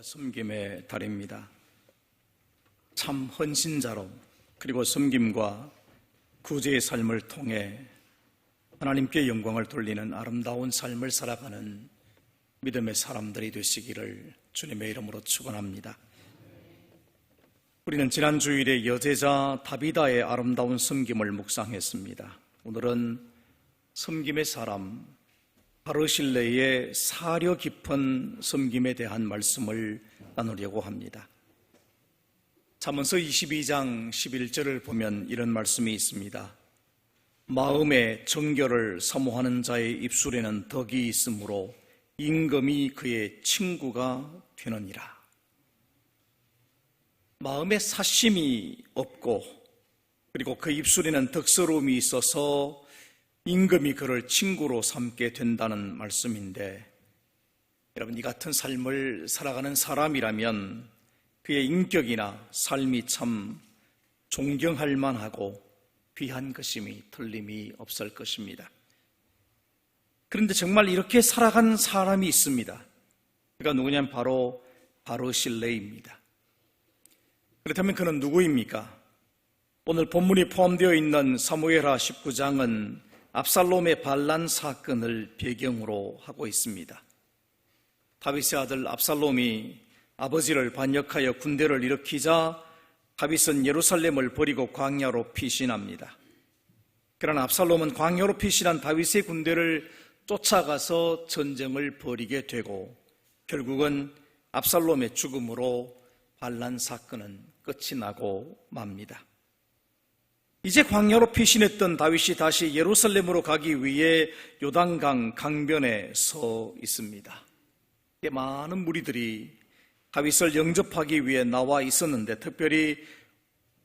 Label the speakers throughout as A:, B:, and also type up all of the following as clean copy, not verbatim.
A: 섬김의 달입니다. 참 헌신자로 그리고 섬김과 구제의 삶을 통해 하나님께 영광을 돌리는 아름다운 삶을 살아가는 믿음의 사람들이 되시기를 주님의 이름으로 축원합니다. 우리는 지난 주일에 여제자 다비다의 아름다운 섬김을 묵상했습니다. 오늘은 섬김의 사람 바르실레의 사려 깊은 섬김에 대한 말씀을 나누려고 합니다. 잠언서 22장 11절을 보면 이런 말씀이 있습니다. 마음의 정결을 사모하는 자의 입술에는 덕이 있으므로 임금이 그의 친구가 되느니라. 마음에 사심이 없고 그리고 그 입술에는 덕스러움이 있어서 임금이 그를 친구로 삼게 된다는 말씀인데, 여러분, 이 같은 삶을 살아가는 사람이라면 그의 인격이나 삶이 참 존경할 만하고 귀한 것임이 틀림이 없을 것입니다. 그런데 정말 이렇게 살아간 사람이 있습니다. 그가 누구냐면 바로 바르실레입니다. 그렇다면 그는 누구입니까? 오늘 본문이 포함되어 있는 사무엘하 19장은 압살롬의 반란 사건을 배경으로 하고 있습니다. 다윗의 아들 압살롬이 아버지를 반역하여 군대를 일으키자 다윗은 예루살렘을 버리고 광야로 피신합니다. 그러나 압살롬은 광야로 피신한 다윗의 군대를 쫓아가서 전쟁을 벌이게 되고 결국은 압살롬의 죽음으로 반란 사건은 끝이 나고 맙니다. 이제 광야로 피신했던 다윗이 다시 예루살렘으로 가기 위해 요단강 강변에 서 있습니다. 많은 무리들이 다윗을 영접하기 위해 나와 있었는데 특별히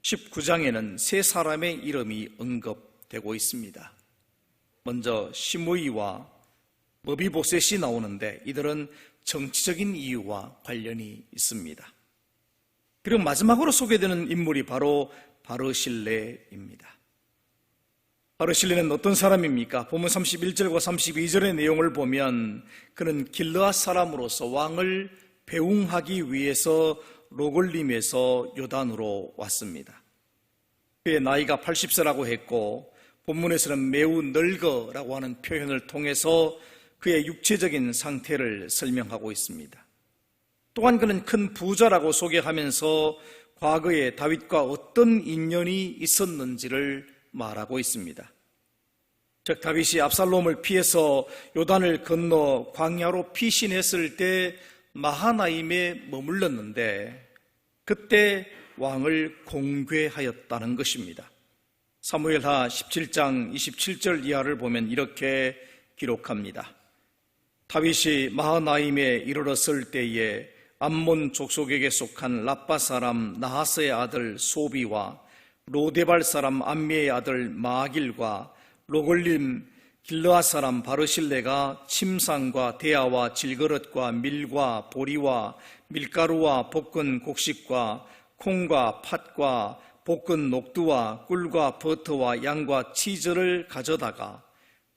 A: 19장에는 세 사람의 이름이 언급되고 있습니다. 먼저 시므이와 머비보셋이 나오는데 이들은 정치적인 이유와 관련이 있습니다. 그리고 마지막으로 소개되는 인물이 바로 바르실레입니다. 바르실레는 어떤 사람입니까? 본문 31절과 32절의 내용을 보면 그는 길르앗 사람으로서 왕을 배웅하기 위해서 로글림에서 요단으로 왔습니다. 그의 나이가 80세라고 했고 본문에서는 매우 늙어라고 하는 표현을 통해서 그의 육체적인 상태를 설명하고 있습니다. 또한 그는 큰 부자라고 소개하면서 과거에 다윗과 어떤 인연이 있었는지를 말하고 있습니다. 즉 다윗이 압살롬을 피해서 요단을 건너 광야로 피신했을 때 마하나임에 머물렀는데 그때 왕을 공궤하였다는 것입니다. 사무엘하 17장 27절 이하를 보면 이렇게 기록합니다. 다윗이 마하나임에 이르렀을 때에 암몬 족속에게 속한 라빠 사람 나하스의 아들 소비와 로데발 사람 암미의 아들 마길과 로글림 길르앗 사람 바르실레가 침상과 대야와 질그릇과 밀과 보리와 밀가루와 볶은 곡식과 콩과 팥과 볶은 녹두와 꿀과 버터와 양과 치즈를 가져다가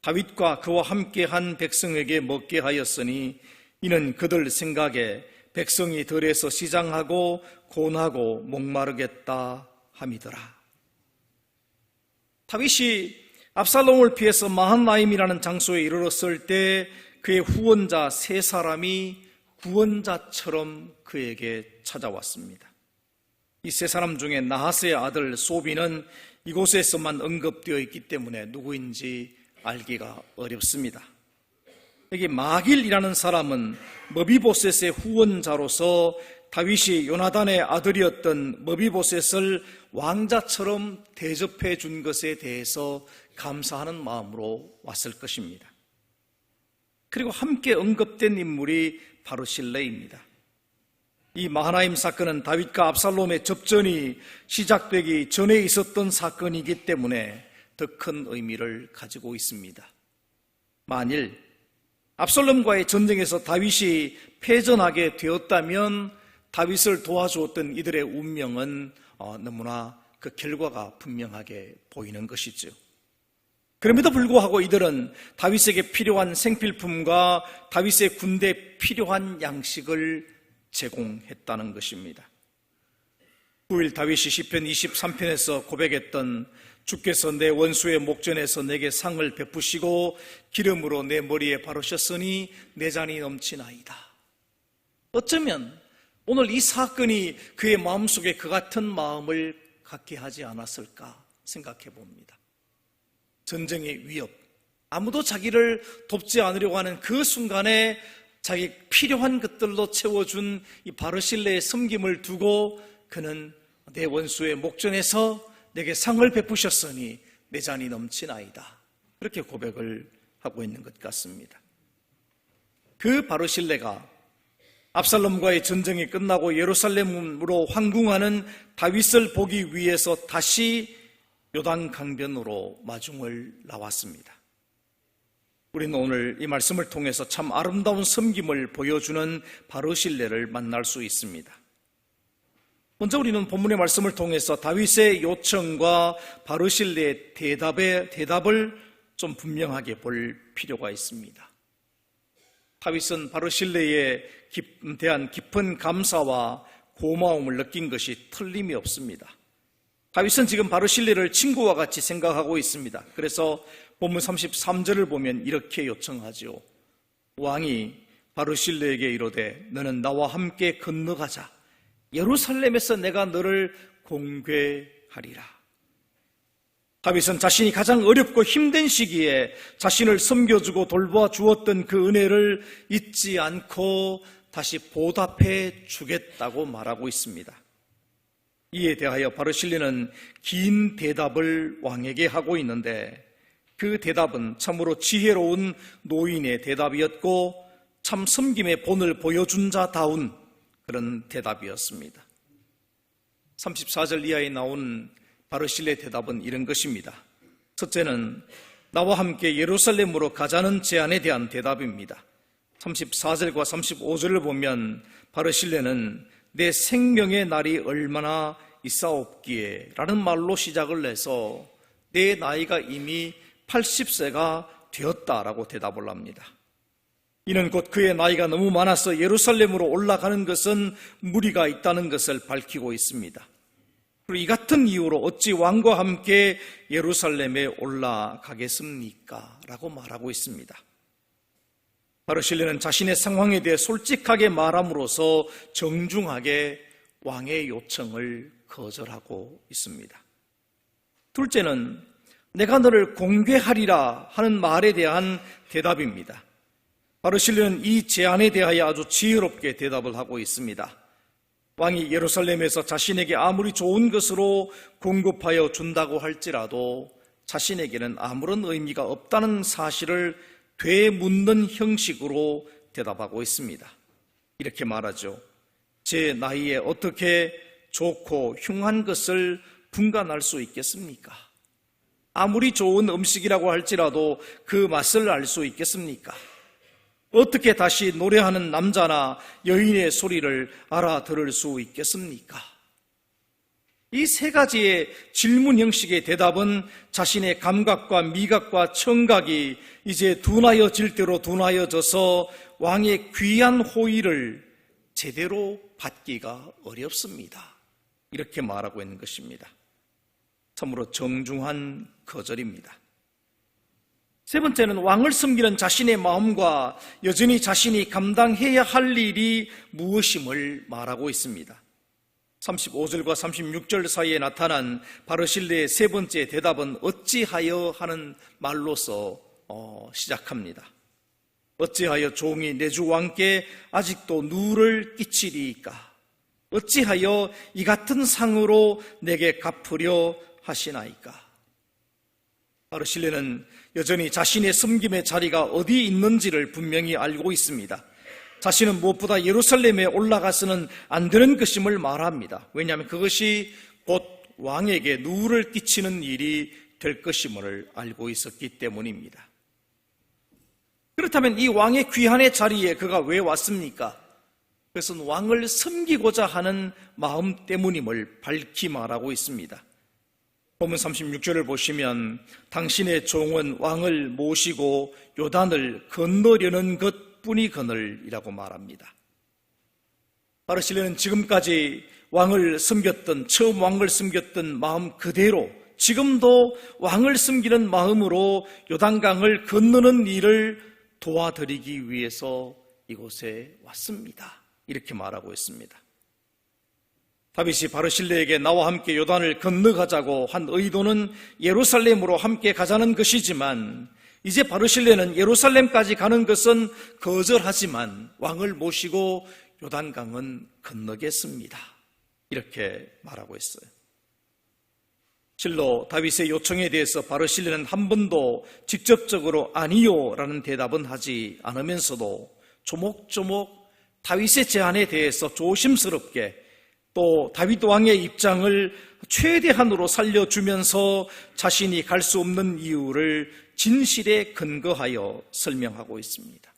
A: 다윗과 그와 함께한 백성에게 먹게 하였으니 이는 그들 생각에 백성이 들에서 시장하고 곤하고 목마르겠다 함이더라. 다윗이 압살롬을 피해서 마하나임이라는 장소에 이르렀을 때 그의 후원자 세 사람이 구원자처럼 그에게 찾아왔습니다. 이 세 사람 중에 나하스의 아들 소비는 이곳에서만 언급되어 있기 때문에 누구인지 알기가 어렵습니다. 여기 마길이라는 사람은 머비보셋의 후원자로서 다윗이 요나단의 아들이었던 머비보셋을 왕자처럼 대접해 준 것에 대해서 감사하는 마음으로 왔을 것입니다. 그리고 함께 언급된 인물이 바르실레입니다. 이 마하나임 사건은 다윗과 압살롬의 접전이 시작되기 전에 있었던 사건이기 때문에 더 큰 의미를 가지고 있습니다. 만일 압살롬과의 전쟁에서 다윗이 패전하게 되었다면 다윗을 도와주었던 이들의 운명은 너무나 그 결과가 분명하게 보이는 것이죠. 그럼에도 불구하고 이들은 다윗에게 필요한 생필품과 다윗의 군대에 필요한 양식을 제공했다는 것입니다. 9일 다윗이 시편 23편에서 고백했던 주께서 내 원수의 목전에서 내게 상을 베푸시고 기름으로 내 머리에 바르셨으니 내 잔이 넘치나이다. 어쩌면 오늘 이 사건이 그의 마음속에 그 같은 마음을 갖게 하지 않았을까 생각해 봅니다. 전쟁의 위협, 아무도 자기를 돕지 않으려고 하는 그 순간에 자기 필요한 것들로 채워준 이 바르실레의 섬김을 두고 그는 내 원수의 목전에서 내게 상을 베푸셨으니 내 잔이 넘치나이다. 그렇게 고백을 하고 있는 것 같습니다. 그 바르실레가 압살롬과의 전쟁이 끝나고 예루살렘으로 황궁하는 다윗을 보기 위해서 다시 요단 강변으로 마중을 나왔습니다. 우리는 오늘 이 말씀을 통해서 참 아름다운 섬김을 보여주는 바르실레를 만날 수 있습니다. 먼저 우리는 본문의 말씀을 통해서 다윗의 요청과 바르실레의 대답을 좀 분명하게 볼 필요가 있습니다. 다윗은 바르실레에 대한 깊은 감사와 고마움을 느낀 것이 틀림이 없습니다. 다윗은 지금 바르실레를 친구와 같이 생각하고 있습니다. 그래서 본문 33절을 보면 이렇게 요청하죠. 왕이 바르실레에게 이르되 너는 나와 함께 건너가자. 예루살렘에서 내가 너를 공궤하리라. 다윗은 자신이 가장 어렵고 힘든 시기에 자신을 섬겨주고 돌봐주었던 그 은혜를 잊지 않고 다시 보답해 주겠다고 말하고 있습니다. 이에 대하여 바르실레는 긴 대답을 왕에게 하고 있는데 그 대답은 참으로 지혜로운 노인의 대답이었고 참 섬김의 본을 보여준 자다운 그런 대답이었습니다. 34절 이하에 나온 바르실레의 대답은 이런 것입니다. 첫째는 나와 함께 예루살렘으로 가자는 제안에 대한 대답입니다. 34절과 35절을 보면 바르실레는 내 생명의 날이 얼마나 있사옵기에 라는 말로 시작을 해서 내 나이가 이미 80세가 되었다라고 대답을 합니다. 이는 곧 그의 나이가 너무 많아서 예루살렘으로 올라가는 것은 무리가 있다는 것을 밝히고 있습니다. 그리고 이 같은 이유로 어찌 왕과 함께 예루살렘에 올라가겠습니까? 라고 말하고 있습니다. 바르실레는 자신의 상황에 대해 솔직하게 말함으로써 정중하게 왕의 요청을 거절하고 있습니다. 둘째는 내가 너를 공궤하리라 하는 말에 대한 대답입니다. 바르실레는 이 제안에 대하여 아주 지혜롭게 대답을 하고 있습니다. 왕이 예루살렘에서 자신에게 아무리 좋은 것으로 공급하여 준다고 할지라도 자신에게는 아무런 의미가 없다는 사실을 되묻는 형식으로 대답하고 있습니다. 이렇게 말하죠. 제 나이에 어떻게 좋고 흉한 것을 분간할 수 있겠습니까? 아무리 좋은 음식이라고 할지라도 그 맛을 알 수 있겠습니까? 어떻게 다시 노래하는 남자나 여인의 소리를 알아들을 수 있겠습니까? 이 세 가지의 질문 형식의 대답은 자신의 감각과 미각과 청각이 이제 둔하여질 대로 둔하여져서 왕의 귀한 호의를 제대로 받기가 어렵습니다. 이렇게 말하고 있는 것입니다. 참으로 정중한 거절입니다. 세 번째는 왕을 섬기는 자신의 마음과 여전히 자신이 감당해야 할 일이 무엇임을 말하고 있습니다. 35절과 36절 사이에 나타난 바르실레의 세 번째 대답은 어찌하여 하는 말로서 시작합니다. 어찌하여 종이 내 주 왕께 아직도 누를 끼치리이까? 어찌하여 이 같은 상으로 내게 갚으려 하시나이까? 바르실레는 여전히 자신의 섬김의 자리가 어디 있는지를 분명히 알고 있습니다. 자신은 무엇보다 예루살렘에 올라가서는 안 되는 것임을 말합니다. 왜냐하면 그것이 곧 왕에게 누를 끼치는 일이 될 것임을 알고 있었기 때문입니다. 그렇다면 이 왕의 귀한의 자리에 그가 왜 왔습니까? 그것은 왕을 섬기고자 하는 마음 때문임을 밝히 말하고 있습니다. 본문 36절을 보시면 당신의 종은 왕을 모시고 요단을 건너려는 것뿐이거늘이라고 말합니다. 바르실레는 지금까지 처음 왕을 섬겼던 마음 그대로 지금도 왕을 섬기는 마음으로 요단강을 건너는 일을 도와드리기 위해서 이곳에 왔습니다. 이렇게 말하고 있습니다. 다윗이 바르실레에게 나와 함께 요단을 건너가자고 한 의도는 예루살렘으로 함께 가자는 것이지만 이제 바르실레는 예루살렘까지 가는 것은 거절하지만 왕을 모시고 요단강은 건너겠습니다. 이렇게 말하고 있어요. 실로 다윗의 요청에 대해서 바르실레는 한 번도 직접적으로 아니요 라는 대답은 하지 않으면서도 조목조목 다윗의 제안에 대해서 조심스럽게 또 다윗 왕의 입장을 최대한으로 살려주면서 자신이 갈 수 없는 이유를 진실에 근거하여 설명하고 있습니다.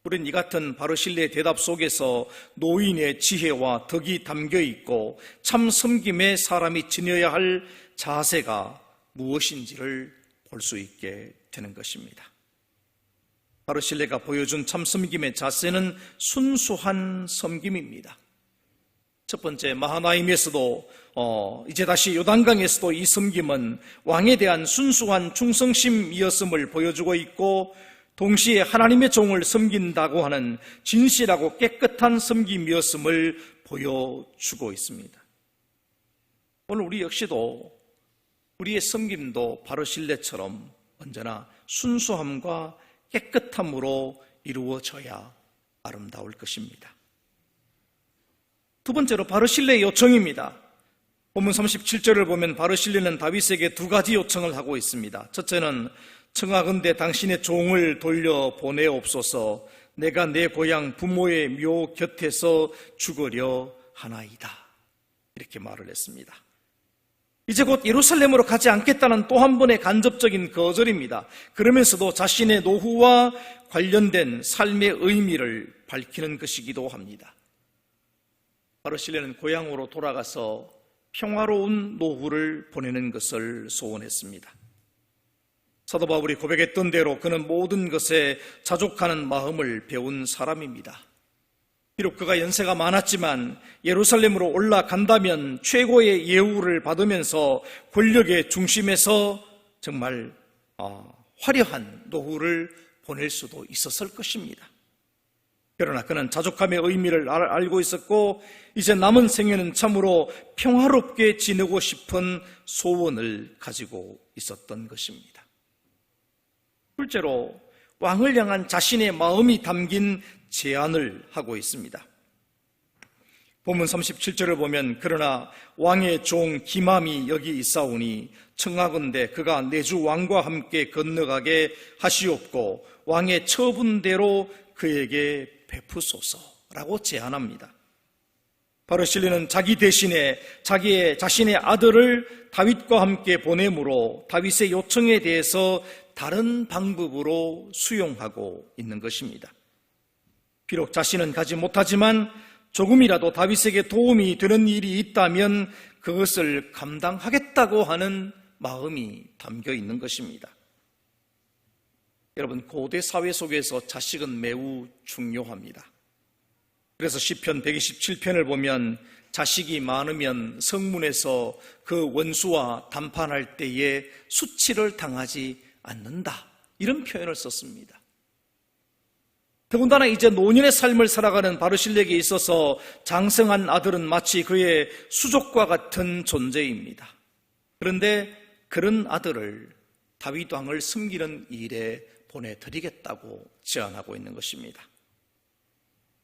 A: 우린 이 같은 바르실레의 대답 속에서 노인의 지혜와 덕이 담겨 있고 참 섬김의 사람이 지녀야 할 자세가 무엇인지를 볼 수 있게 되는 것입니다. 바르실레가 보여준 참 섬김의 자세는 순수한 섬김입니다. 첫 번째 마하나임에서도 이제 다시 요단강에서도 이 섬김은 왕에 대한 순수한 충성심이었음을 보여주고 있고 동시에 하나님의 종을 섬긴다고 하는 진실하고 깨끗한 섬김이었음을 보여주고 있습니다. 오늘 우리 역시도 우리의 섬김도 바르실레처럼 언제나 순수함과 깨끗함으로 이루어져야 아름다울 것입니다. 두 번째로 바르실레의 요청입니다. 본문 37절을 보면 바르실레는 다윗에게 두 가지 요청을 하고 있습니다. 첫째는 청하건대 당신의 종을 돌려보내옵소서. 내가 내 고향 부모의 묘 곁에서 죽으려 하나이다. 이렇게 말을 했습니다. 이제 곧 예루살렘으로 가지 않겠다는 또 한 번의 간접적인 거절입니다. 그러면서도 자신의 노후와 관련된 삶의 의미를 밝히는 것이기도 합니다. 바르실레는 고향으로 돌아가서 평화로운 노후를 보내는 것을 소원했습니다. 사도 바울이 고백했던 대로 그는 모든 것에 자족하는 마음을 배운 사람입니다. 비록 그가 연세가 많았지만 예루살렘으로 올라간다면 최고의 예우를 받으면서 권력의 중심에서 정말 화려한 노후를 보낼 수도 있었을 것입니다. 그러나 그는 자족함의 의미를 알고 있었고 이제 남은 생애는 참으로 평화롭게 지내고 싶은 소원을 가지고 있었던 것입니다. 둘째로 왕을 향한 자신의 마음이 담긴 제안을 하고 있습니다. 본문 37절을 보면 그러나 왕의 종 기맘이 여기 있사오니 청하건대 그가 내주 왕과 함께 건너가게 하시옵고 왕의 처분대로 그에게 베푸소서라고 제안합니다. 바르실레는 자기 대신에 자신의 아들을 다윗과 함께 보내므로 다윗의 요청에 대해서 다른 방법으로 수용하고 있는 것입니다. 비록 자신은 가지 못하지만 조금이라도 다윗에게 도움이 되는 일이 있다면 그것을 감당하겠다고 하는 마음이 담겨 있는 것입니다. 여러분, 고대 사회 속에서 자식은 매우 중요합니다. 그래서 시편 127편을 보면 자식이 많으면 성문에서 그 원수와 담판할 때에 수치를 당하지 않는다. 이런 표현을 썼습니다. 더군다나 이제 노년의 삶을 살아가는 바르실레에게 있어서 장성한 아들은 마치 그의 수족과 같은 존재입니다. 그런데 그런 아들을 다윗 왕을 섬기는 일에 보내드리겠다고 제안하고 있는 것입니다.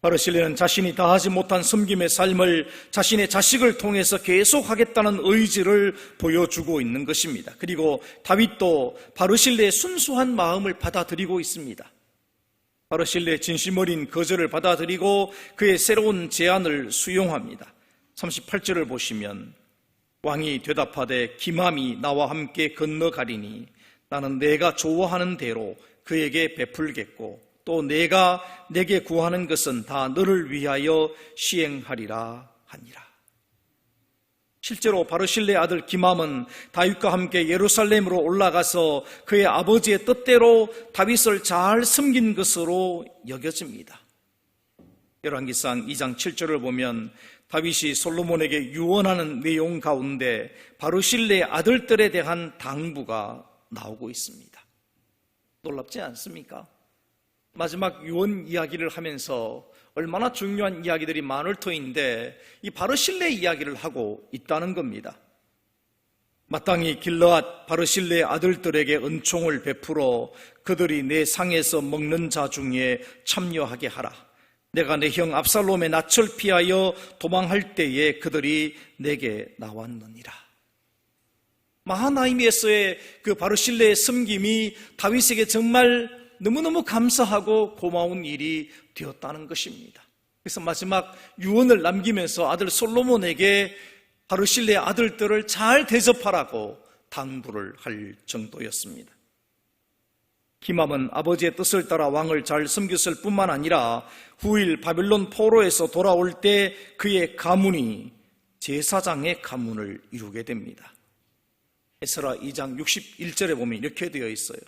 A: 바르실레는 자신이 다하지 못한 섬김의 삶을 자신의 자식을 통해서 계속하겠다는 의지를 보여주고 있는 것입니다. 그리고 다윗도 바르실레의 순수한 마음을 받아들이고 있습니다. 바르실레의 진심 어린 거절을 받아들이고 그의 새로운 제안을 수용합니다. 38절을 보시면 왕이 대답하되 기맘이 나와 함께 건너가리니 나는 내가 좋아하는 대로 그에게 베풀겠고 또 내가 내게 구하는 것은 다 너를 위하여 시행하리라 하니라. 실제로 바르실레의 아들 기맘은 다윗과 함께 예루살렘으로 올라가서 그의 아버지의 뜻대로 다윗을 잘 섬긴 것으로 여겨집니다. 열왕기상 2장 7절을 보면 다윗이 솔로몬에게 유언하는 내용 가운데 바르실레의 아들들에 대한 당부가 나오고 있습니다. 놀랍지 않습니까? 마지막 유언 이야기를 하면서 얼마나 중요한 이야기들이 많을 터인데 이 바르실레 이야기를 하고 있다는 겁니다. 마땅히 길르앗 바르실레의 아들들에게 은총을 베풀어 그들이 내 상에서 먹는 자 중에 참여하게 하라. 내가 내 형 압살롬의 낯을 피하여 도망할 때에 그들이 내게 나왔느니라. 마하나임에서의 그 바르실레의 섬김이 다윗에게 정말 너무너무 감사하고 고마운 일이 되었다는 것입니다. 그래서 마지막 유언을 남기면서 아들 솔로몬에게 바르실레의 아들들을 잘 대접하라고 당부를 할 정도였습니다. 기맘은 아버지의 뜻을 따라 왕을 잘 섬겼을 뿐만 아니라 후일 바빌론 포로에서 돌아올 때 그의 가문이 제사장의 가문을 이루게 됩니다. 에스라 2장 61절에 보면 이렇게 되어 있어요.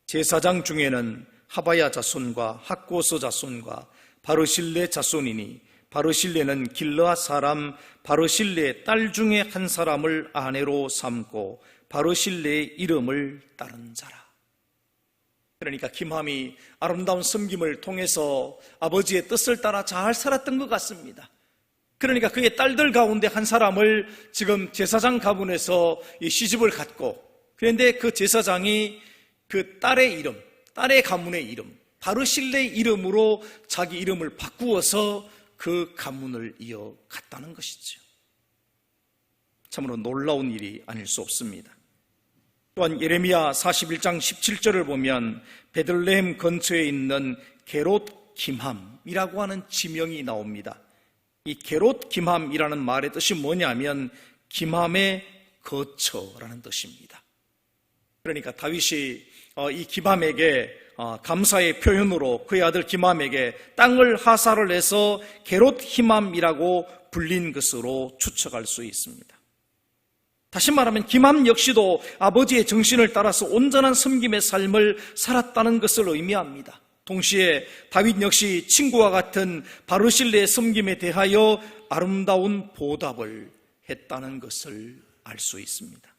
A: 제사장 중에는 하바야 자손과 학고서 자손과 바르실레 자손이니 바르실레는 길르앗 사람 바르실레의 딸 중에 한 사람을 아내로 삼고 바르실레의 이름을 따른 자라. 그러니까 김함이 아름다운 섬김을 통해서 아버지의 뜻을 따라 잘 살았던 것 같습니다. 그러니까 그의 딸들 가운데 한 사람을 지금 제사장 가문에서 시집을 갖고, 그런데 그 제사장이 그 딸의 이름, 딸의 가문의 이름, 바르실레의 이름으로 자기 이름을 바꾸어서 그 가문을 이어갔다는 것이죠. 참으로 놀라운 일이 아닐 수 없습니다. 또한 예레미야 41장 17절을 보면 베들레헴 근처에 있는 게롯 김함이라고 하는 지명이 나옵니다. 이 게롯 김함이라는 말의 뜻이 뭐냐면 김함의 거처라는 뜻입니다. 그러니까 다윗이 이 김함에게 감사의 표현으로 그의 아들 김함에게 땅을 하사를 해서 게롯 히맘이라고 불린 것으로 추측할 수 있습니다. 다시 말하면 김함 역시도 아버지의 정신을 따라서 온전한 섬김의 삶을 살았다는 것을 의미합니다. 동시에 다윗 역시 친구와 같은 바르실레의 섬김에 대하여 아름다운 보답을 했다는 것을 알 수 있습니다.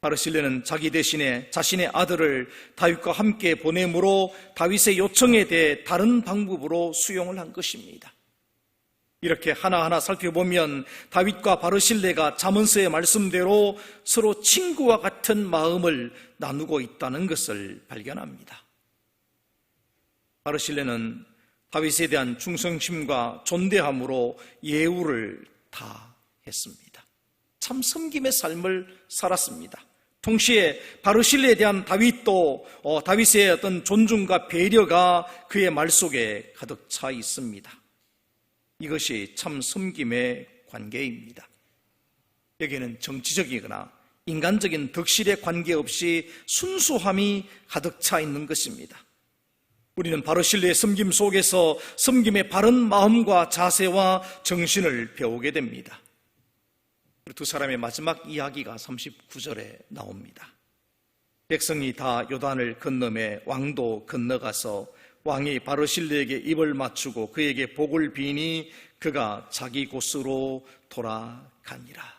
A: 바르실레는 자기 대신에 자신의 아들을 다윗과 함께 보내므로 다윗의 요청에 대해 다른 방법으로 수용을 한 것입니다. 이렇게 하나하나 살펴보면 다윗과 바르실레가 잠언서의 말씀대로 서로 친구와 같은 마음을 나누고 있다는 것을 발견합니다. 바르실레는 다윗에 대한 충성심과 존대함으로 예우를 다했습니다. 참 섬김의 삶을 살았습니다. 동시에 바르실레에 대한 다윗도 다윗의 어떤 존중과 배려가 그의 말 속에 가득 차 있습니다. 이것이 참 섬김의 관계입니다. 여기에는 정치적이거나 인간적인 덕실에 관계없이 순수함이 가득 차 있는 것입니다. 우리는 바르실레의 섬김 속에서 섬김의 바른 마음과 자세와 정신을 배우게 됩니다. 두 사람의 마지막 이야기가 39절에 나옵니다. 백성이 다 요단을 건너매 왕도 건너가서 왕이 바르실레에게 입을 맞추고 그에게 복을 비니 그가 자기 곳으로 돌아가니라.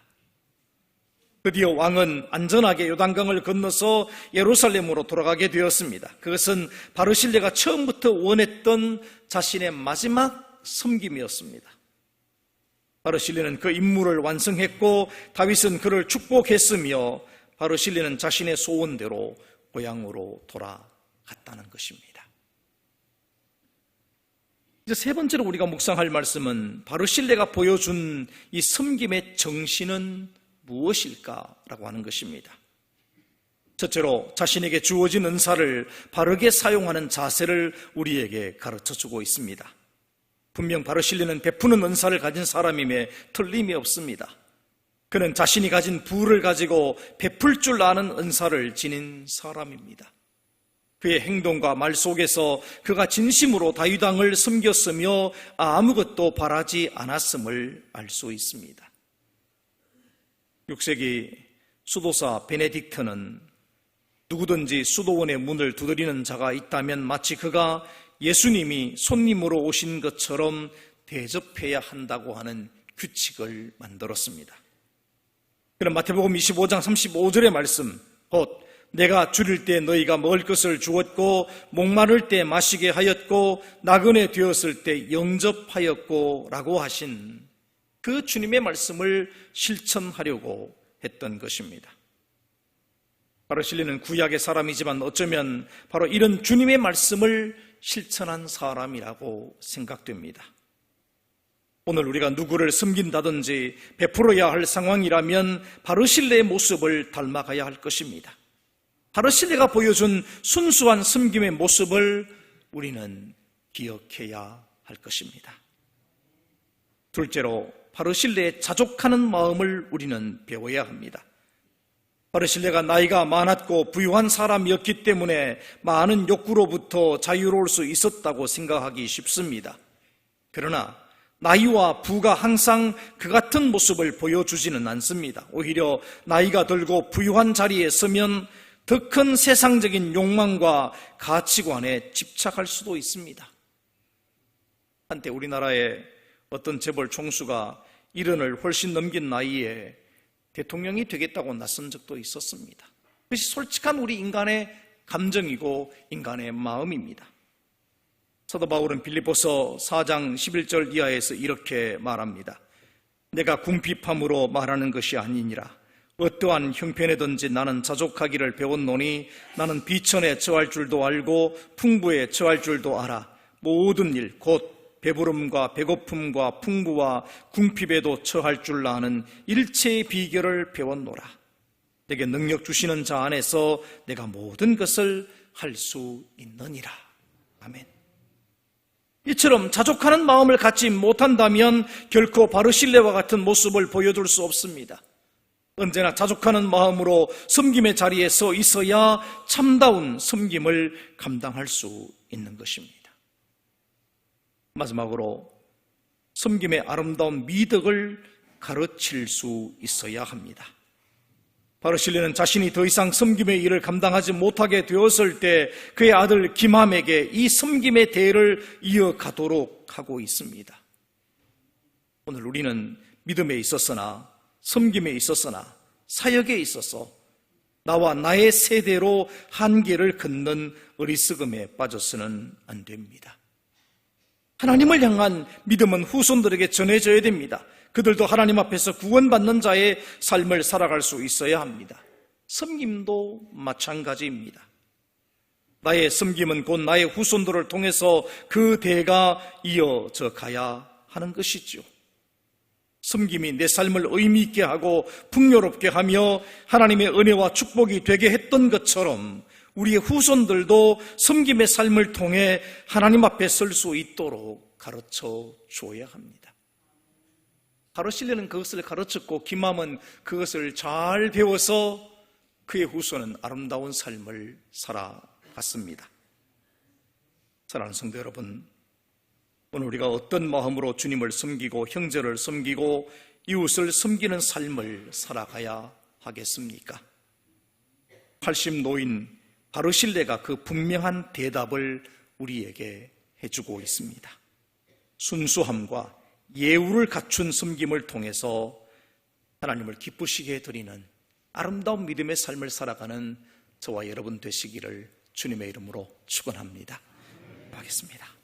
A: 드디어 왕은 안전하게 요단강을 건너서 예루살렘으로 돌아가게 되었습니다. 그것은 바르실레가 처음부터 원했던 자신의 마지막 섬김이었습니다. 바르실레는 그 임무를 완성했고 다윗은 그를 축복했으며 바르실레는 자신의 소원대로 고향으로 돌아갔다는 것입니다. 이제 세 번째로 우리가 묵상할 말씀은 바르실레가 보여준 이 섬김의 정신은 무엇일까라고 하는 것입니다. 첫째로 자신에게 주어진 은사를 바르게 사용하는 자세를 우리에게 가르쳐주고 있습니다. 분명 바르실레는 베푸는 은사를 가진 사람임에 틀림이 없습니다. 그는 자신이 가진 부를 가지고 베풀 줄 아는 은사를 지닌 사람입니다. 그의 행동과 말 속에서 그가 진심으로 다윗 왕을 섬겼으며 아무것도 바라지 않았음을 알 수 있습니다. 6세기 수도사 베네딕트는 누구든지 수도원의 문을 두드리는 자가 있다면 마치 그가 예수님이 손님으로 오신 것처럼 대접해야 한다고 하는 규칙을 만들었습니다. 그럼 마태복음 25장 35절의 말씀, 곧 내가 줄일 때 너희가 먹을 것을 주었고 목마를 때 마시게 하였고 나그네 되었을 때 영접하였고 라고 하신 그 주님의 말씀을 실천하려고 했던 것입니다. 바르실레는 구약의 사람이지만 어쩌면 바로 이런 주님의 말씀을 실천한 사람이라고 생각됩니다. 오늘 우리가 누구를 섬긴다든지 베풀어야 할 상황이라면 바르실레의 모습을 닮아가야 할 것입니다. 바르실레가 보여준 순수한 섬김의 모습을 우리는 기억해야 할 것입니다. 둘째로 바르실레의 자족하는 마음을 우리는 배워야 합니다. 바르실레가 나이가 많았고 부유한 사람이었기 때문에 많은 욕구로부터 자유로울 수 있었다고 생각하기 쉽습니다. 그러나 나이와 부가 항상 그 같은 모습을 보여주지는 않습니다. 오히려 나이가 들고 부유한 자리에 서면 더 큰 세상적인 욕망과 가치관에 집착할 수도 있습니다. 한때 우리나라의 어떤 재벌 총수가 70을 훨씬 넘긴 나이에 대통령이 되겠다고 나선 적도 있었습니다. 그것이 솔직한 우리 인간의 감정이고 인간의 마음입니다. 사도 바울은 빌립보서 4장 11절 이하에서 이렇게 말합니다. 내가 궁핍함으로 말하는 것이 아니니라. 어떠한 형편에든지 나는 자족하기를 배웠노니 나는 비천에 처할 줄도 알고 풍부에 처할 줄도 알아. 모든 일 곧 배부름과 배고픔과 풍부와 궁핍에도 처할 줄 아는 일체의 비결을 배웠노라. 내게 능력 주시는 자 안에서 내가 모든 것을 할 수 있느니라. 아멘. 이처럼 자족하는 마음을 갖지 못한다면 결코 바르실레와 같은 모습을 보여줄 수 없습니다. 언제나 자족하는 마음으로 섬김의 자리에 서 있어야 참다운 섬김을 감당할 수 있는 것입니다. 마지막으로 섬김의 아름다운 미덕을 가르칠 수 있어야 합니다. 바르실레는 자신이 더 이상 섬김의 일을 감당하지 못하게 되었을 때 그의 아들 김함에게 이 섬김의 대를 이어가도록 하고 있습니다. 오늘 우리는 믿음에 있었으나 섬김에 있었으나 사역에 있어서 나와 나의 세대로 한계를 긋는 어리석음에 빠져서는 안 됩니다. 하나님을 향한 믿음은 후손들에게 전해져야 됩니다. 그들도 하나님 앞에서 구원받는 자의 삶을 살아갈 수 있어야 합니다. 섬김도 마찬가지입니다. 나의 섬김은 곧 나의 후손들을 통해서 그 대가 이어져 가야 하는 것이죠. 섬김이 내 삶을 의미 있게 하고 풍요롭게 하며 하나님의 은혜와 축복이 되게 했던 것처럼 우리의 후손들도 섬김의 삶을 통해 하나님 앞에 설 수 있도록 가르쳐 줘야 합니다. 바르실레는 그것을 가르쳤고 김함은 그것을 잘 배워서 그의 후손은 아름다운 삶을 살아갔습니다. 사랑하는 성도 여러분, 오늘 우리가 어떤 마음으로 주님을 섬기고 형제를 섬기고 이웃을 섬기는 삶을 살아가야 하겠습니까? 80노인 바르실레가 그 분명한 대답을 우리에게 해주고 있습니다. 순수함과 예우를 갖춘 섬김을 통해서 하나님을 기쁘시게 해드리는 아름다운 믿음의 삶을 살아가는 저와 여러분 되시기를 주님의 이름으로 축원합니다. 하겠습니다.